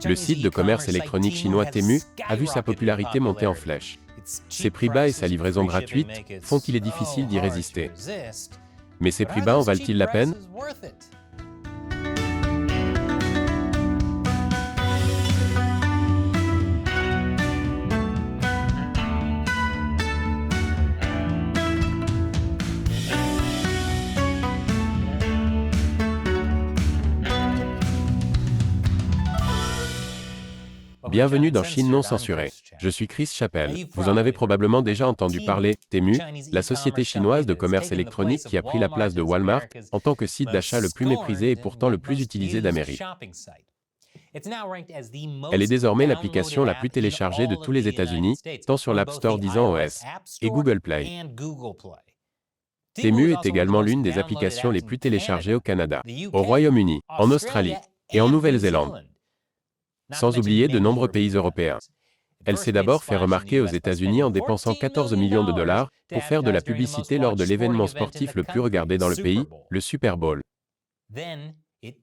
Le site de commerce électronique chinois Temu a vu sa popularité monter en flèche. Ses prix bas et sa livraison gratuite font qu'il est difficile d'y résister. Mais ces prix bas en valent-ils la peine? Bienvenue dans Chine non censurée. Je suis Chris Chappell. Vous en avez probablement déjà entendu parler. Temu, la société chinoise de commerce électronique qui a pris la place de Walmart en tant que site d'achat le plus méprisé et pourtant le plus utilisé d'Amérique. Elle est désormais l'application la plus téléchargée de tous les États-Unis, tant sur l'App Store d'iOS et Google Play. Temu est également l'une des applications les plus téléchargées au Canada, au Royaume-Uni, en Australie et en Nouvelle-Zélande. Sans oublier de nombreux pays européens. Elle s'est d'abord fait remarquer aux États-Unis en dépensant 14 millions de dollars pour faire de la publicité lors de l'événement sportif le plus regardé dans le pays, le Super Bowl.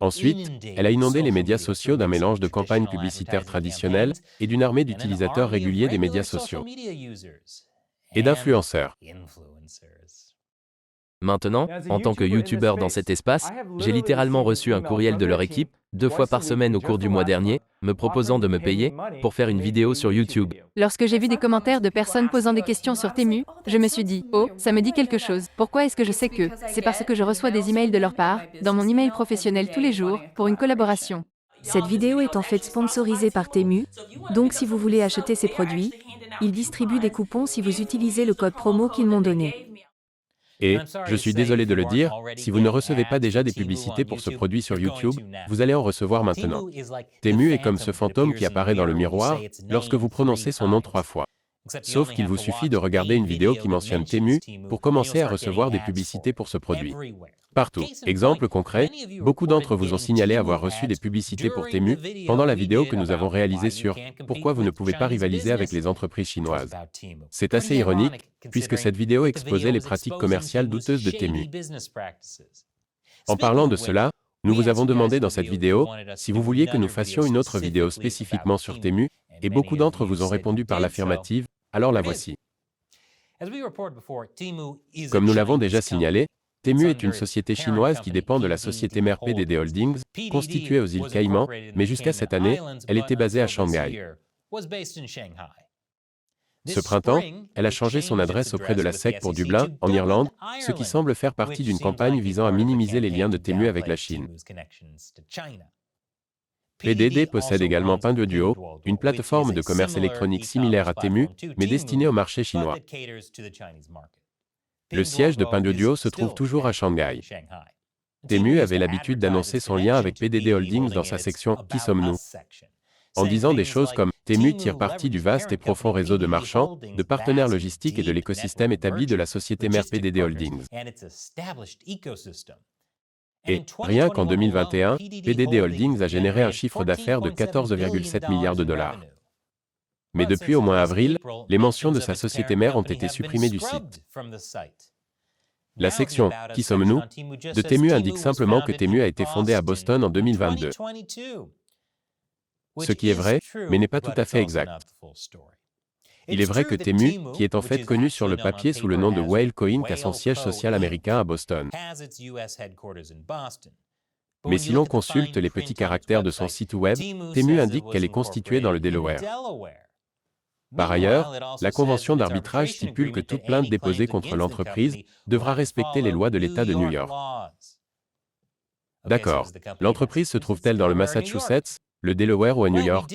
Ensuite, elle a inondé les médias sociaux d'un mélange de campagnes publicitaires traditionnelles et d'une armée d'utilisateurs réguliers des médias sociaux et d'influenceurs. Maintenant, en tant que youtubeur dans cet espace, j'ai littéralement reçu un courriel de leur équipe, 2 fois par semaine au cours du mois dernier, me proposant de me payer pour faire une vidéo sur YouTube. Lorsque j'ai vu des commentaires de personnes posant des questions sur Temu, je me suis dit, oh, ça me dit quelque chose. Pourquoi est-ce que je sais que? C'est parce que je reçois des emails de leur part, dans mon email professionnel tous les jours, pour une collaboration. Cette vidéo est en fait sponsorisée par Temu, donc si vous voulez acheter ces produits, ils distribuent des coupons si vous utilisez le code promo qu'ils m'ont donné. Et, je suis désolé de le dire, si vous ne recevez pas déjà des publicités pour ce produit sur YouTube, vous allez en recevoir maintenant. Temu est comme ce fantôme qui apparaît dans le miroir lorsque vous prononcez son nom 3 fois. Sauf qu'il vous suffit de regarder une vidéo qui mentionne Temu pour commencer à recevoir des publicités pour ce produit. Partout. Exemple concret, beaucoup d'entre vous ont signalé avoir reçu des publicités pour Temu pendant la vidéo que nous avons réalisée sur « Pourquoi vous ne pouvez pas rivaliser avec les entreprises chinoises ». C'est assez ironique, puisque cette vidéo exposait les pratiques commerciales douteuses de Temu. En parlant de cela, nous vous avons demandé dans cette vidéo si vous vouliez que nous fassions une autre vidéo spécifiquement sur Temu, et beaucoup d'entre vous ont répondu par l'affirmative, alors la voici. Comme nous l'avons déjà signalé, Temu est une société chinoise qui dépend de la société mère PDD Holdings, constituée aux îles Caïmans, mais jusqu'à cette année, elle était basée à Shanghai. Ce printemps, elle a changé son adresse auprès de la SEC pour Dublin, en Irlande, ce qui semble faire partie d'une campagne visant à minimiser les liens de Temu avec la Chine. PDD possède également Pinduoduo, une plateforme de commerce électronique similaire à Temu, mais destinée au marché chinois. Le siège de Pinduoduo se trouve toujours à Shanghai. Temu avait l'habitude d'annoncer son lien avec PDD Holdings dans sa section « Qui sommes-nous ?», en disant des choses comme « Temu tire parti du vaste et profond réseau de marchands, de partenaires logistiques et de l'écosystème établi de la société mère PDD Holdings ». Et, rien qu'en 2021, PDD Holdings a généré un chiffre d'affaires de 14,7 milliards de dollars. Mais depuis au moins avril, les mentions de sa société mère ont été supprimées du site. La section « Qui sommes-nous » de Temu indique simplement que Temu a été fondée à Boston en 2022. Ce qui est vrai, mais n'est pas tout à fait exact. Il est vrai que Temu, qui est en fait connu sur le papier sous le nom de Whalecoin, a son siège social américain à Boston. Mais si l'on consulte les petits caractères de son site web, Temu indique qu'elle est constituée dans le Delaware. Par ailleurs, la convention d'arbitrage stipule que toute plainte déposée contre l'entreprise devra respecter les lois de l'État de New York. D'accord. L'entreprise se trouve-t-elle dans le Massachusetts, le Delaware ou à New York?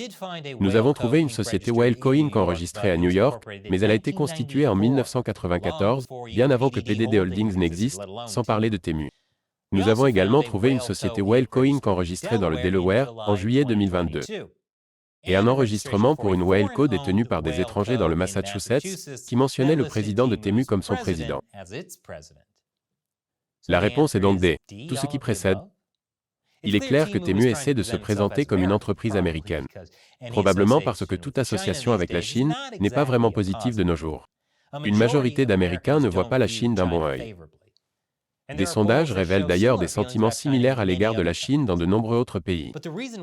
Nous avons trouvé une société Whalecoin enregistrée à New York, mais elle a été constituée en 1994, bien avant que PDD Holdings n'existe, sans parler de Temu. Nous avons également trouvé une société Whalecoin enregistrée dans le Delaware en juillet 2022. Et un enregistrement pour une Whaleco détenue par des étrangers dans le Massachusetts, qui mentionnait le président de Temu comme son président. La réponse est donc D. Tout ce qui précède. Il est clair que Temu essaie de se présenter comme une entreprise américaine, probablement parce que toute association avec la Chine n'est pas vraiment positive de nos jours. Une majorité d'Américains ne voient pas la Chine d'un bon œil. Des sondages révèlent d'ailleurs des sentiments similaires à l'égard de la Chine dans de nombreux autres pays.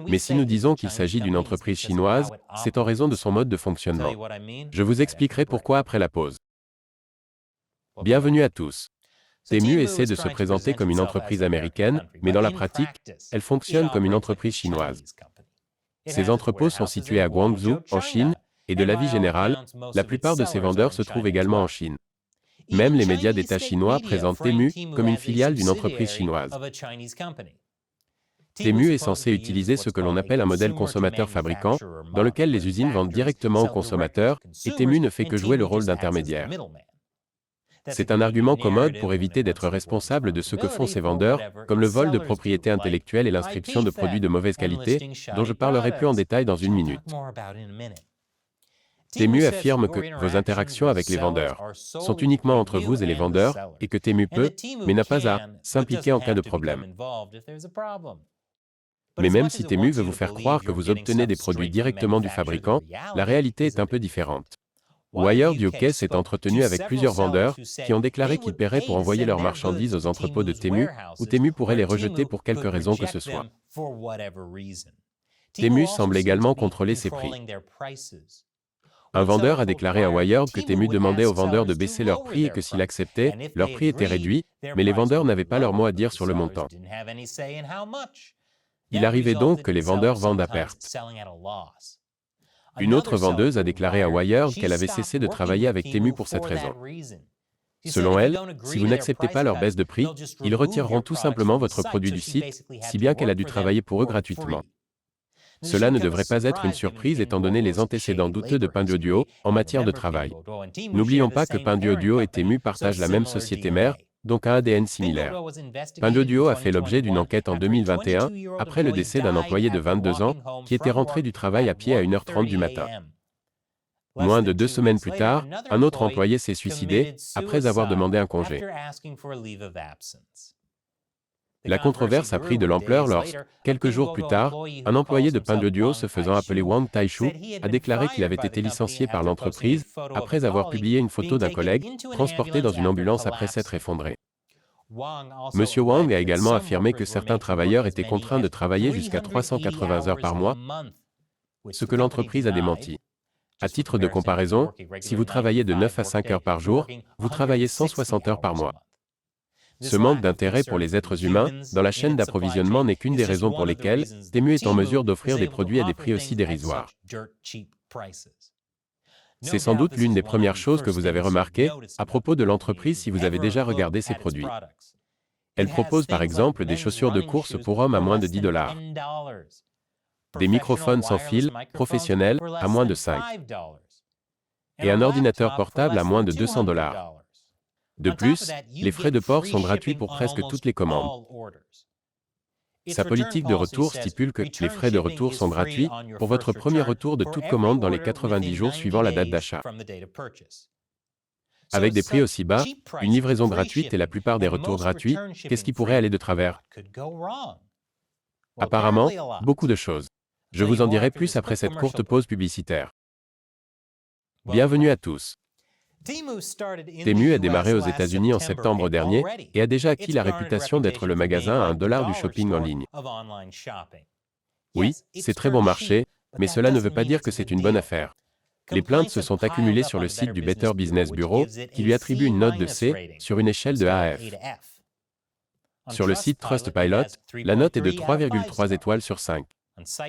Mais si nous disons qu'il s'agit d'une entreprise chinoise, c'est en raison de son mode de fonctionnement. Je vous expliquerai pourquoi après la pause. Bienvenue à tous. Temu essaie de se présenter comme une entreprise américaine, mais dans la pratique, elle fonctionne comme une entreprise chinoise. Ses entrepôts sont situés à Guangzhou, en Chine, et de l'avis général, la plupart de ses vendeurs se trouvent également en Chine. Même les médias d'État chinois présentent Temu comme une filiale d'une entreprise chinoise. Temu est censé utiliser ce que l'on appelle un modèle consommateur-fabricant, dans lequel les usines vendent directement aux consommateurs, et Temu ne fait que jouer le rôle d'intermédiaire. C'est un argument commode pour éviter d'être responsable de ce que font ces vendeurs, comme le vol de propriété intellectuelle et l'inscription de produits de mauvaise qualité, dont je parlerai plus en détail dans une minute. Temu affirme que vos interactions avec les vendeurs sont uniquement entre vous et les vendeurs, et que Temu peut, mais n'a pas à, s'impliquer en cas de problème. Mais même si Temu veut vous faire croire que vous obtenez des produits directement du fabricant, la réalité est un peu différente. Wired UK s'est entretenu avec plusieurs vendeurs qui ont déclaré qu'ils paieraient pour envoyer leurs marchandises aux entrepôts de Temu, ou Temu pourrait les rejeter pour quelque raison que ce soit. Temu semble également contrôler ses prix. Un vendeur a déclaré à Wired que Temu demandait aux vendeurs de baisser leur prix et que s'ils acceptaient, leur prix était réduit, mais les vendeurs n'avaient pas leur mot à dire sur le montant. Il arrivait donc que les vendeurs vendent à perte. Une autre vendeuse a déclaré à Wired qu'elle avait cessé de travailler avec Temu pour cette raison. Selon elle, si vous n'acceptez pas leur baisse de prix, ils retireront tout simplement votre produit du site, si bien qu'elle a dû travailler pour eux gratuitement. Cela ne devrait pas être une surprise étant donné les antécédents douteux de Pinduoduo en matière de travail. N'oublions pas que Pinduoduo et Temu partagent la même société mère, donc un ADN similaire. Pinduoduo a fait l'objet d'une enquête en 2021, après le décès d'un employé de 22 ans, qui était rentré du travail à pied à 1h30 du matin. Moins de 2 semaines plus tard, un autre employé s'est suicidé, après avoir demandé un congé. La controverse a pris de l'ampleur lorsque, quelques jours plus tard, un employé de Pinduoduo se faisant appeler Wang Taishu a déclaré qu'il avait été licencié par l'entreprise après avoir publié une photo d'un collègue transporté dans une ambulance après s'être effondré. Monsieur Wang a également affirmé que certains travailleurs étaient contraints de travailler jusqu'à 380 heures par mois, ce que l'entreprise a démenti. À titre de comparaison, si vous travaillez de 9 à 5 heures par jour, vous travaillez 160 heures par mois. Ce manque d'intérêt pour les êtres humains dans la chaîne d'approvisionnement n'est qu'une des raisons pour lesquelles Temu est en mesure d'offrir des produits à des prix aussi dérisoires. C'est sans doute l'une des premières choses que vous avez remarquées à propos de l'entreprise si vous avez déjà regardé ses produits. Elle propose par exemple des chaussures de course pour hommes à moins de $10, des microphones sans fil professionnels à moins de 5 et un ordinateur portable à moins de $200. De plus, les frais de port sont gratuits pour presque toutes les commandes. Sa politique de retour stipule que les frais de retour sont gratuits pour votre premier retour de toute commande dans les 90 jours suivant la date d'achat. Avec des prix aussi bas, une livraison gratuite et la plupart des retours gratuits, qu'est-ce qui pourrait aller de travers? Apparemment, beaucoup de choses. Je vous en dirai plus après cette courte pause publicitaire. Bienvenue à tous. Temu a démarré aux États-Unis en septembre dernier et a déjà acquis la réputation d'être le magasin à $1 du shopping en ligne. Oui, c'est très bon marché, mais cela ne veut pas dire que c'est une bonne affaire. Les plaintes se sont accumulées sur le site du Better Business Bureau, qui lui attribue une note de C sur une échelle de A à F. Sur le site Trustpilot, la note est de 3,3 étoiles sur 5.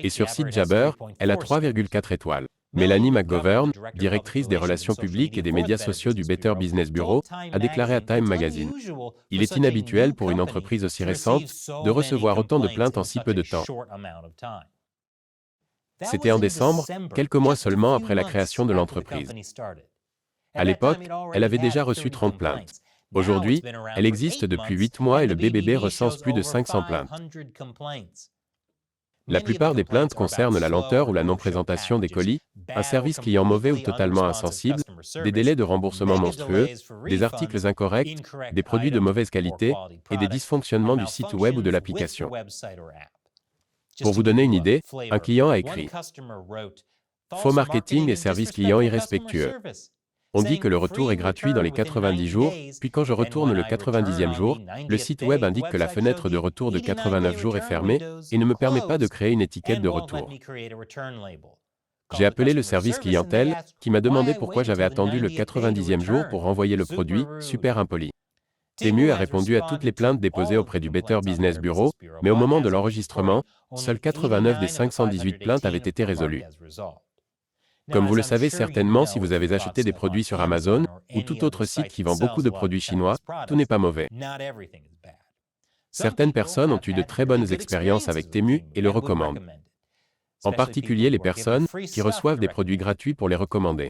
Et sur site Jabber, elle a 3,4 étoiles. Mélanie McGovern, directrice des relations publiques et des médias sociaux du Better Business Bureau, a déclaré à Time Magazine: « Il est inhabituel pour une entreprise aussi récente de recevoir autant de plaintes en si peu de temps. » C'était en décembre, quelques mois seulement après la création de l'entreprise. À l'époque, elle avait déjà reçu 30 plaintes. Aujourd'hui, elle existe depuis 8 mois et le BBB recense plus de 500 plaintes. La plupart des plaintes concernent la lenteur ou la non-présentation des colis, un service client mauvais ou totalement insensible, des délais de remboursement monstrueux, des articles incorrects, des produits de mauvaise qualité et des dysfonctionnements du site web ou de l'application. Pour vous donner une idée, un client a écrit « Faux marketing et service client irrespectueux ». On dit que le retour est gratuit dans les 90 jours, puis quand je retourne le 90e jour, le site web indique que la fenêtre de retour de 89 jours est fermée et ne me permet pas de créer une étiquette de retour. J'ai appelé le service clientèle, qui m'a demandé pourquoi j'avais attendu le 90e jour pour renvoyer le produit, super impoli. Temu a répondu à toutes les plaintes déposées auprès du Better Business Bureau, mais au moment de l'enregistrement, seules 89 des 518 plaintes avaient été résolues. Comme vous le savez certainement si vous avez acheté des produits sur Amazon ou tout autre site qui vend beaucoup de produits chinois, tout n'est pas mauvais. Certaines personnes ont eu de très bonnes expériences avec Temu et le recommandent. En particulier les personnes qui reçoivent des produits gratuits pour les recommander.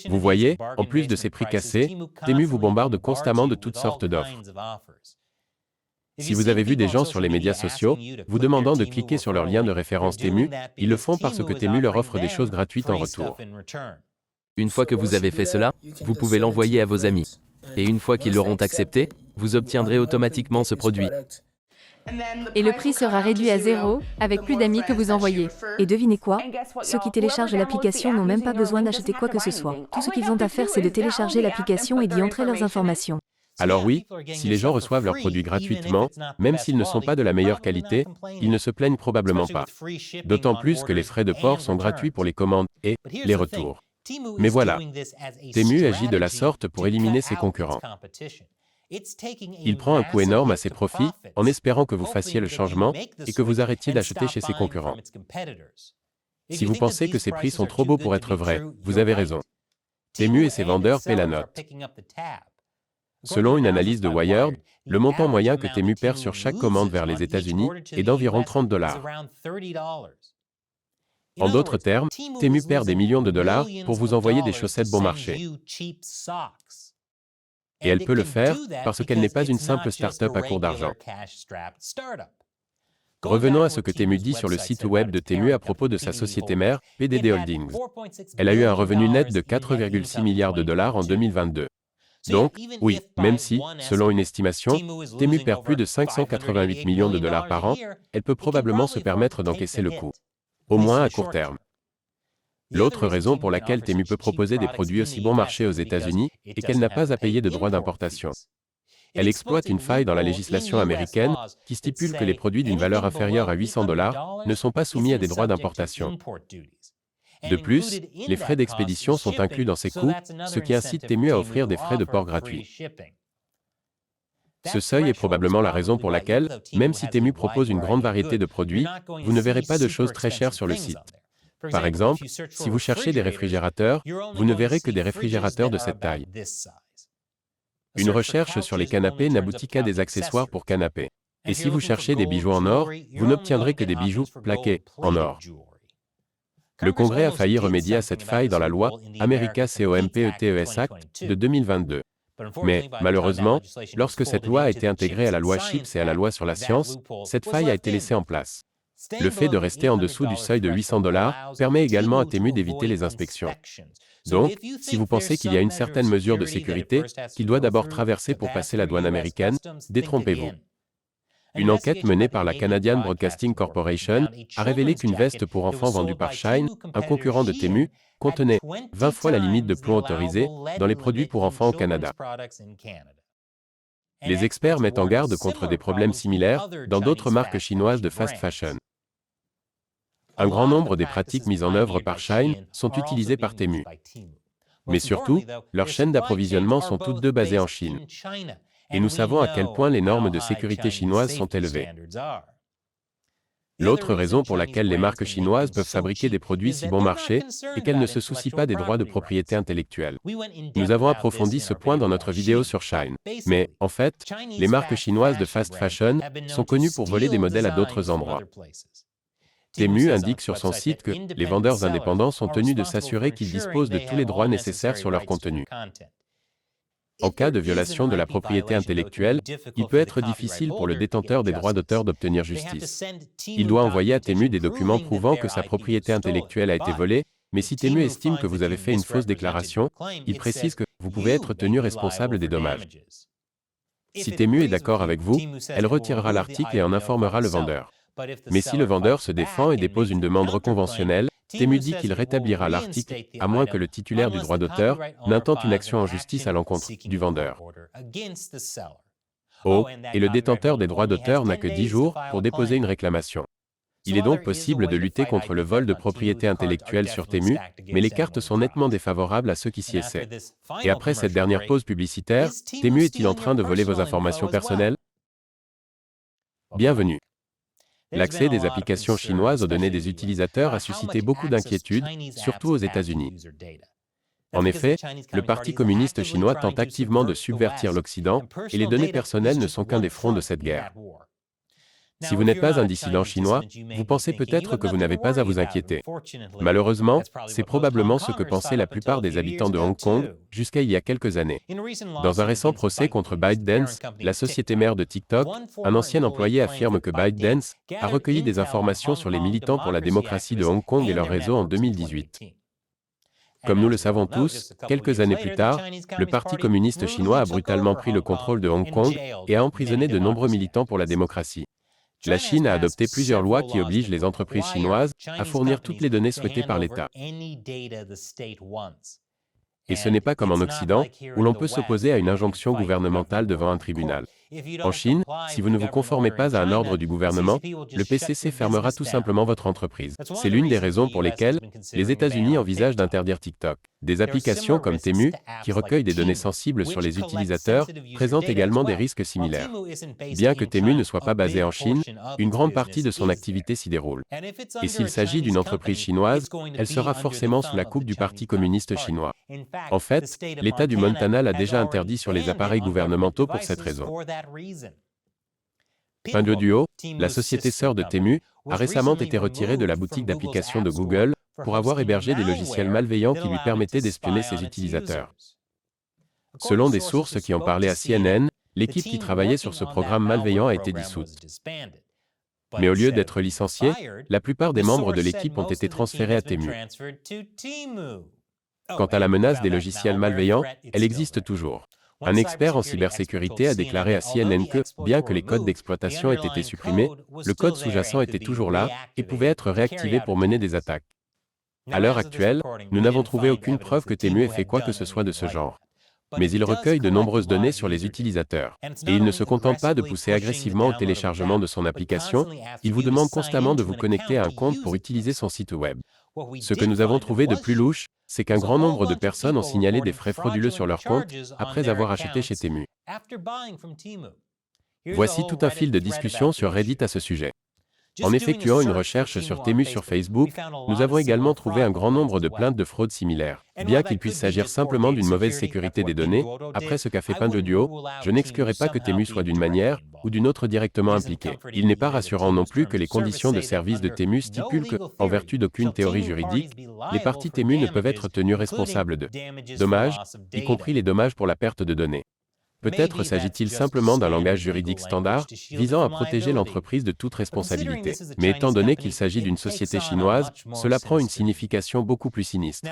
Vous voyez, en plus de ces prix cassés, Temu vous bombarde constamment de toutes sortes d'offres. Si vous avez vu des gens sur les médias sociaux vous demandant de cliquer sur leur lien de référence Temu, ils le font parce que Temu leur offre des choses gratuites en retour. Une fois que vous avez fait cela, vous pouvez l'envoyer à vos amis. Et une fois qu'ils l'auront accepté, vous obtiendrez automatiquement ce produit. Et le prix sera réduit à 0, avec plus d'amis que vous envoyez. Et devinez quoi? Ceux qui téléchargent l'application n'ont même pas besoin d'acheter quoi que ce soit. Tout ce qu'ils ont à faire, c'est de télécharger l'application et d'y entrer leurs informations. Alors oui, si les gens reçoivent leurs produits gratuitement, même s'ils ne sont pas de la meilleure qualité, ils ne se plaignent probablement pas. D'autant plus que les frais de port sont gratuits pour les commandes et les retours. Mais voilà, Temu agit de la sorte pour éliminer ses concurrents. Il prend un coût énorme à ses profits en espérant que vous fassiez le changement et que vous arrêtiez d'acheter chez ses concurrents. Si vous pensez que ces prix sont trop beaux pour être vrais, vous avez raison. Temu et ses vendeurs paient la note. Selon une analyse de Wired, le montant moyen que Temu perd sur chaque commande vers les États-Unis est d'environ $30. En d'autres termes, Temu perd des millions de dollars pour vous envoyer des chaussettes bon marché. Et elle peut le faire parce qu'elle n'est pas une simple start-up à court d'argent. Revenons à ce que Temu dit sur le site web de Temu à propos de sa société mère, PDD Holdings. Elle a eu un revenu net de 4,6 milliards de dollars en 2022. Donc, oui, même si, selon une estimation, Temu perd plus de 588 millions de dollars par an, elle peut probablement se permettre d'encaisser le coût. Au moins à court terme. L'autre raison pour laquelle Temu peut proposer des produits aussi bon marché aux États-Unis est qu'elle n'a pas à payer de droits d'importation. Elle exploite une faille dans la législation américaine qui stipule que les produits d'une valeur inférieure à 800 dollars ne sont pas soumis à des droits d'importation. De plus, les frais d'expédition sont inclus dans ces coûts, ce qui incite Temu à offrir des frais de port gratuits. Ce seuil est probablement la raison pour laquelle, même si Temu propose une grande variété de produits, vous ne verrez pas de choses très chères sur le site. Par exemple, si vous cherchez des réfrigérateurs, vous ne verrez que des réfrigérateurs de cette taille. Une recherche sur les canapés n'aboutit qu'à des accessoires pour canapés. Et si vous cherchez des bijoux en or, vous n'obtiendrez que des bijoux plaqués en or. Le Congrès a failli remédier à cette faille dans la loi America COMPETES Act de 2022. Mais, malheureusement, lorsque cette loi a été intégrée à la loi CHIPS et à la loi sur la science, cette faille a été laissée en place. Le fait de rester en dessous du seuil de 800 dollars permet également à Temu d'éviter les inspections. Donc, si vous pensez qu'il y a une certaine mesure de sécurité qu'il doit d'abord traverser pour passer la douane américaine, détrompez-vous. Une enquête menée par la Canadian Broadcasting Corporation a révélé qu'une veste pour enfants vendue par Shine, un concurrent de Temu, contenait 20 fois la limite de plomb autorisée dans les produits pour enfants au Canada. Les experts mettent en garde contre des problèmes similaires dans d'autres marques chinoises de fast fashion. Un grand nombre des pratiques mises en œuvre par Shine sont utilisées par Temu. Mais surtout, leurs chaînes d'approvisionnement sont toutes deux basées en Chine. Et nous savons à quel point les normes de sécurité chinoises sont élevées. L'autre raison pour laquelle les marques chinoises peuvent fabriquer des produits si bon marché est qu'elles ne se soucient pas des droits de propriété intellectuelle. Nous avons approfondi ce point dans notre vidéo sur Shine. Mais, en fait, les marques chinoises de fast fashion sont connues pour voler des modèles à d'autres endroits. Temu indique sur son site que les vendeurs indépendants sont tenus de s'assurer qu'ils disposent de tous les droits nécessaires sur leur contenu. En cas de violation de la propriété intellectuelle, il peut être difficile pour le détenteur des droits d'auteur d'obtenir justice. Il doit envoyer à Temu des documents prouvant que sa propriété intellectuelle a été volée, mais si Temu estime que vous avez fait une fausse déclaration, il précise que vous pouvez être tenu responsable des dommages. Si Temu est d'accord avec vous, elle retirera l'article et en informera le vendeur. Mais si le vendeur se défend et dépose une demande reconventionnelle, Temu dit qu'il rétablira l'article, à moins que le titulaire du droit d'auteur n'intente une action en justice à l'encontre du vendeur. Oh, et le détenteur des droits d'auteur n'a que 10 jours pour déposer une réclamation. Il est donc possible de lutter contre le vol de propriété intellectuelle sur Temu, mais les cartes sont nettement défavorables à ceux qui s'y essaient. Et après cette dernière pause publicitaire, Temu est-il en train de voler vos informations personnelles? Bienvenue. L'accès des applications chinoises aux données des utilisateurs a suscité beaucoup d'inquiétudes, surtout aux États-Unis. En effet, le Parti communiste chinois tente activement de subvertir l'Occident, et les données personnelles ne sont qu'un des fronts de cette guerre. Si vous n'êtes pas un dissident chinois, vous pensez peut-être que vous n'avez pas à vous inquiéter. Malheureusement, c'est probablement ce que pensaient la plupart des habitants de Hong Kong jusqu'à il y a quelques années. Dans un récent procès contre ByteDance, la société mère de TikTok, un ancien employé affirme que ByteDance a recueilli des informations sur les militants pour la démocratie de Hong Kong et leur réseau en 2018. Comme nous le savons tous, quelques années plus tard, le Parti communiste chinois a brutalement pris le contrôle de Hong Kong et a emprisonné de nombreux militants pour la démocratie. La Chine a adopté plusieurs lois qui obligent les entreprises chinoises à fournir toutes les données souhaitées par l'État. Et ce n'est pas comme en Occident, où l'on peut s'opposer à une injonction gouvernementale devant un tribunal. En Chine, si vous ne vous conformez pas à un ordre du gouvernement, le PCC fermera tout simplement votre entreprise. C'est l'une des raisons pour lesquelles les États-Unis envisagent d'interdire TikTok. Des applications comme Temu, qui recueillent des données sensibles sur les utilisateurs, présentent également des risques similaires. Bien que Temu ne soit pas basé en Chine, une grande partie de son activité s'y déroule. Et s'il s'agit d'une entreprise chinoise, elle sera forcément sous la coupe du Parti communiste chinois. En fait, l'État du Montana l'a déjà interdit sur les appareils gouvernementaux pour cette raison. Pinduoduo, la société sœur de Temu, a récemment été retirée de la boutique d'applications de Google pour avoir hébergé des logiciels malveillants qui lui permettaient d'espionner ses utilisateurs. Selon des sources qui ont parlé à CNN, l'équipe qui travaillait sur ce programme malveillant a été dissoute. Mais au lieu d'être licenciée, la plupart des membres de l'équipe ont été transférés à Temu. Quant à la menace des logiciels malveillants, elle existe toujours. Un expert en cybersécurité a déclaré à CNN que, bien que les codes d'exploitation aient été supprimés, le code sous-jacent était toujours là et pouvait être réactivé pour mener des attaques. À l'heure actuelle, nous n'avons trouvé aucune preuve que Temu ait fait quoi que ce soit de ce genre. Mais il recueille de nombreuses données sur les utilisateurs. Et il ne se contente pas de pousser agressivement au téléchargement de son application, il vous demande constamment de vous connecter à un compte pour utiliser son site web. Ce que nous avons trouvé de plus louche, c'est qu'un grand nombre de personnes ont signalé des frais frauduleux sur leur compte après avoir acheté chez Temu. Voici tout un fil de discussion sur Reddit à ce sujet. En effectuant une recherche sur Temu sur Facebook, nous avons également trouvé un grand nombre de plaintes de fraude similaires. Bien qu'il puisse s'agir simplement d'une mauvaise sécurité des données, après ce qu'a fait Pinduoduo, je n'exclurai pas que Temu soit d'une manière ou d'une autre directement impliqué. Il n'est pas rassurant non plus que les conditions de service de Temu stipulent que, en vertu d'aucune théorie juridique, les parties Temu ne peuvent être tenues responsables de dommages, y compris les dommages pour la perte de données. Peut-être s'agit-il simplement d'un langage juridique standard, visant à protéger l'entreprise de toute responsabilité. Mais étant donné qu'il s'agit d'une société chinoise, cela prend une signification beaucoup plus sinistre.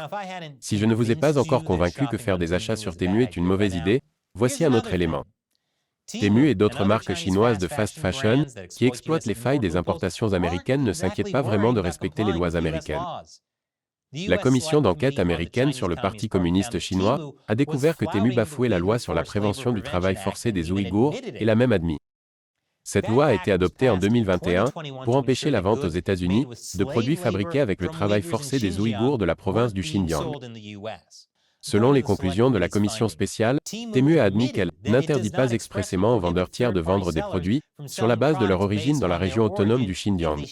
Si je ne vous ai pas encore convaincu que faire des achats sur Temu est une mauvaise idée, voici un autre élément. Temu et d'autres marques chinoises de fast fashion, qui exploitent les failles des importations américaines, ne s'inquiètent pas vraiment de respecter les lois américaines. La commission d'enquête américaine sur le Parti communiste chinois a découvert que Temu bafouait la loi sur la prévention du travail forcé des Ouïghours et l'a même admis. Cette loi a été adoptée en 2021 pour empêcher la vente aux États-Unis de produits fabriqués avec le travail forcé des Ouïghours de la province du Xinjiang. Selon les conclusions de la commission spéciale, Temu a admis qu'elle n'interdit pas expressément aux vendeurs tiers de vendre des produits sur la base de leur origine dans la région autonome du Xinjiang.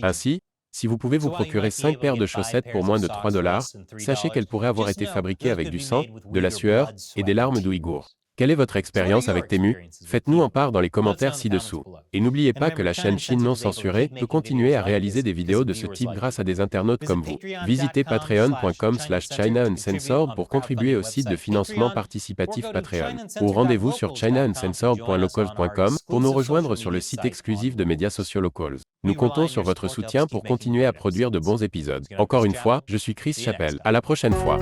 Ainsi, si vous pouvez vous procurer 5 paires de chaussettes pour moins de $3, sachez qu'elles pourraient avoir été fabriquées avec du sang, de la sueur et des larmes d'Ouïghours. Quelle est votre expérience avec Temu? Faites-nous en part dans les commentaires ci-dessous. Et n'oubliez pas que la chaîne Chine non censurée peut continuer à réaliser des vidéos de ce type grâce à des internautes comme vous. Visitez patreon.com/ChinaUncensored pour contribuer au site de financement participatif Patreon. Ou rendez-vous sur chinauncensored.locals.com pour nous rejoindre sur le site exclusif de médias sociaux Locals. Nous comptons sur votre soutien pour continuer à produire de bons épisodes. Encore une fois, je suis Chris Chappell. À la prochaine fois.